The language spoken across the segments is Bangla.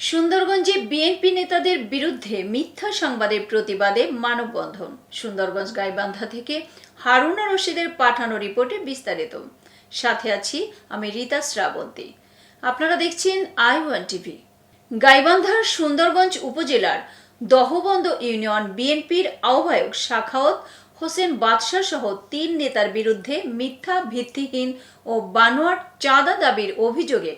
সুন্দরগঞ্জে বিএনপি নেতাদের বিরুদ্ধে মিথ্যা সংবাদের প্রতিবাদে মানববন্ধন। সুন্দরগঞ্জ গাইবান্ধা থেকে হারুনা রশিদের পাঠানো রিপোর্টে বিস্তারিত। সাথে আছি আমি রীতা শ্রাবন্তী। আপনারা দেখছেন i1 টিভি। গাইবান্ধার সুন্দরগঞ্জ উপজেলার দহবন্দ ইউনিয়ন বিএনপির আহ্বায়ক সাখাওয়াত হোসেন বাদশাহ সহ ৩ নেতার বিরুদ্ধে মিথ্যা, ভিত্তিহীন ও বানোয়াট চাঁদা দাবির অভিযোগে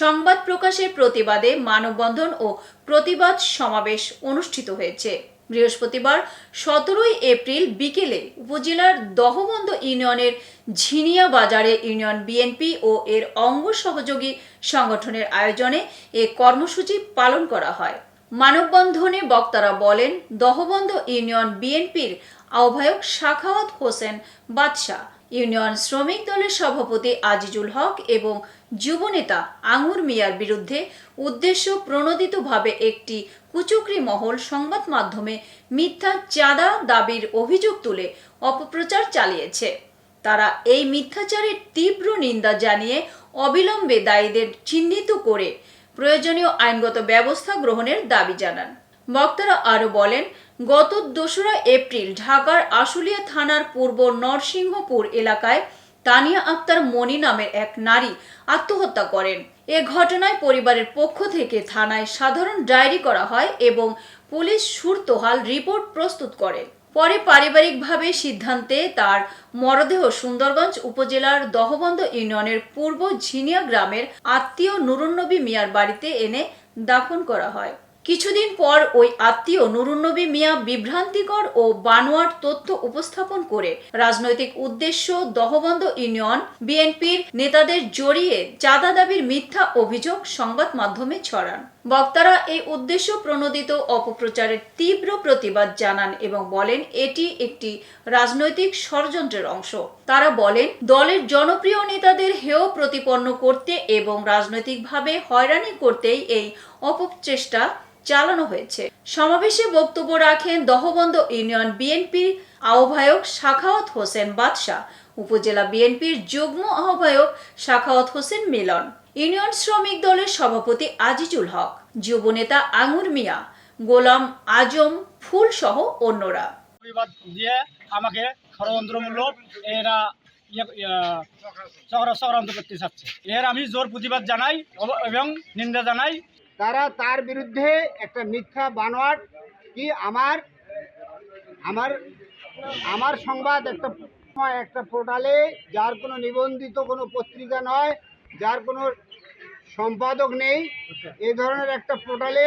সংবাদ প্রকাশের প্রতিবাদে মানববন্ধন ও প্রতিবাদ সমাবেশ অনুষ্ঠিত হয়েছে। বৃহস্পতিবার ১৭ এপ্রিল বিকেলে উপজেলার দহবন্দ ইউনিয়নের ঝিনিয়া বাজারে ইউনিয়ন বিএনপি ও এর অঙ্গ সহযোগী সংগঠনের আয়োজনে এ কর্মসূচি পালন করা হয়। মানববন্ধনে বক্তারা বলেন, দহবন্দ ইউনিয়ন বিএনপির আহ্বায়ক সাখাওয়াত হোসেন বাদশাহ, ইউনিয়ন শ্রমিক দলের সভাপতি আজিজুল হক এবং যুবনেতা আঙুর মিয়ার বিরুদ্ধে উদ্দেশ্য প্রণোদিতভাবে একটি কুচক্রী মহল সংবাদ মাধ্যমে মিথ্যা চাঁদা দাবির অভিযোগ তুলে অপপ্রচার চালিয়েছে। তারা এই মিথ্যাচারের তীব্র নিন্দা জানিয়ে অবিলম্বে দায়ীদের চিহ্নিত করে প্রয়োজনীয় আইনগত ব্যবস্থা গ্রহণের দাবি জানান। বক্তারা আরও বলেন, গত ২রা এপ্রিল ঢাকার আশুলিয়া থানার পূর্ব নরসিংহপুর এলাকায় তানিয়া আক্তার মনি নামের এক নারী আত্মহত্যা করেন। এ ঘটনায় পরিবারের পক্ষ থেকে থানায় সাধারণ ডায়েরি করা হয় এবং পুলিশ সুরতহাল রিপোর্ট প্রস্তুত করে। পরে পারিবারিকভাবে সিদ্ধান্তে তার মরদেহ সুন্দরগঞ্জ উপজেলার দহবন্দ ইউনিয়নের পূর্ব ঝিনিয়া গ্রামের আত্মীয় নুরুন্নবী মিয়ার বাড়িতে এনে দাফন করা হয়। কিছুদিন পর ওই আত্মীয় নুরুন্নবী মিয়া বিভ্রান্তিকর ও বানোয়াট তথ্য উপস্থাপন করে রাজনৈতিক উদ্দেশ্য দহবন্দ ইউনিয়ন বিএনপির নেতাদের জড়িয়ে চাঁদা দাবির মিথ্যা অভিযোগ সংবাদ মাধ্যমে ছড়ান। বক্তারা এই উদ্দেশ্য প্রণোদিত অপপ্রচারের তীব্র প্রতিবাদ জানান এবং বলেন, এটি একটি রাজনৈতিক ষড়যন্ত্রের অংশ। তারা বলেন, দলের জনপ্রিয় নেতাদের হেয় প্রতিপন্ন করতে এবং রাজনৈতিকভাবে হয়রানি করতেই এই অপচেষ্টা চালানো হয়েছে। সমাবেশে বক্তব্য রাখেন দহবন্দ ইউনিয়ন বিএনপির আহ্বায়ক সাখাওয়াত হোসেন বাদশাহ, উপজেলা বিএনপির যুগ্ম আহ্বায়ক সাখাওয়াত হোসেন মিলন, ইউনিয়ন শ্রমিক দলের সভাপতি আজিজুল হক, যুবনেতা আঙুর মিয়া, গোলাম আজম ফুল সহ অন্যরা। দিয়ে আমাকে ষড়যন্ত্রমূলক এরা চক্রান্ত করতে চাচ্ছে। এর আমি জোর প্রতিবাদ জানাই এবং নিন্দা জানাই। তারা তার বিরুদ্ধে একটা মিথ্যা বানোয়াট কি আমার সংবাদ একটা পোর্টালে, যার কোনো নিবন্ধিত কোনো পত্রিকা নয়, যার কোনো সম্পাদক নেই, এই ধরনের একটা পোর্টালে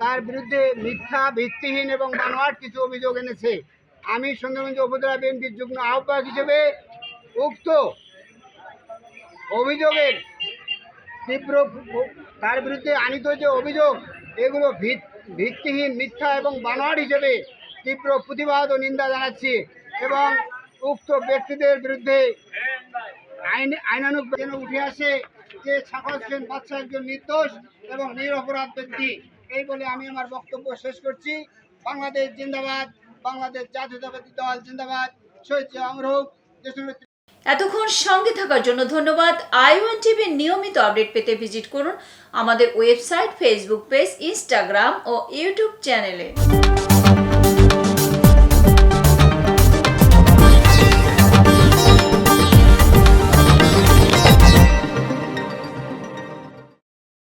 তার বিরুদ্ধে মিথ্যা, ভিত্তিহীন এবং বানোয়াট কিছু অভিযোগ এনেছে। আমি সুন্দরগঞ্জ উপজেলা বিএনপির যুগ্ম আহ্বায়ক হিসেবে উক্ত অভিযোগের তার বিরুদ্ধে আনিত যে অভিযোগ, এগুলো ভিত্তিহীন, মিথ্যা এবং বানোয়াট হিসেবে তীব্র প্রতিবাদ ও নিন্দা জানাচ্ছি এবং উক্ত ব্যক্তিদের বিরুদ্ধে আইনানুগ যেন উঠে আসে যে সাখাওয়াত হোসেন বাদশাহ একজন নির্দোষ এবং নিরপরাধ ব্যক্তি। এই বলে আমি আমার বক্তব্য শেষ করছি। বাংলাদেশ জিন্দাবাদ, বাংলাদেশ জাতীয়তাবাদী দল জিন্দাবাদ, শহীদ অমরহুক। এতক্ষণ সঙ্গে থাকার জন্য ধন্যবাদ। i1 টিভির নিয়মিত আপডেট পেতে ভিজিট করুন আমাদের ওয়েবসাইট, ফেসবুক পেজ, ইনস্টাগ্রাম ও ইউটিউব চ্যানেলে।